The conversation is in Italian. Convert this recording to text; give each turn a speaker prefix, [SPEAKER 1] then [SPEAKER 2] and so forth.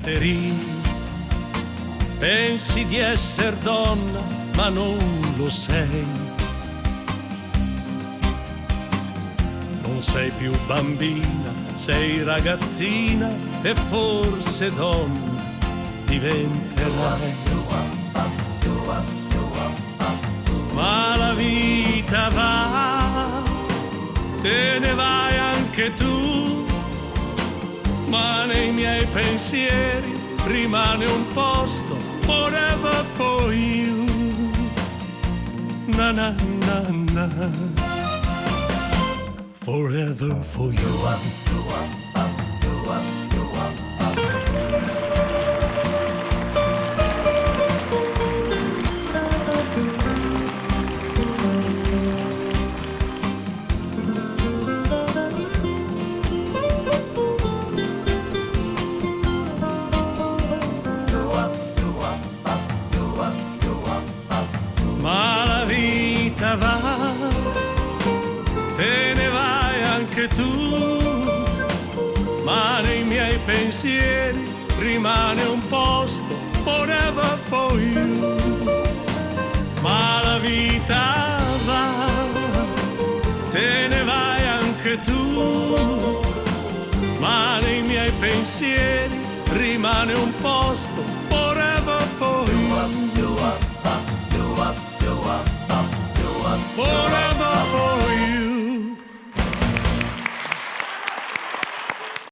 [SPEAKER 1] Caterina, pensi di essere donna, ma non lo sei. Non sei più bambina, sei ragazzina e forse donna diventerai. Ma la vita va, te ne vai anche tu, ma nei miei pensieri rimane un posto forever for you. Na na na na, forever for you. Ma la vita va, te ne vai anche tu, ma nei miei pensieri rimane un posto forever for you. Ma la vita va, te ne vai anche tu, ma nei miei pensieri rimane un posto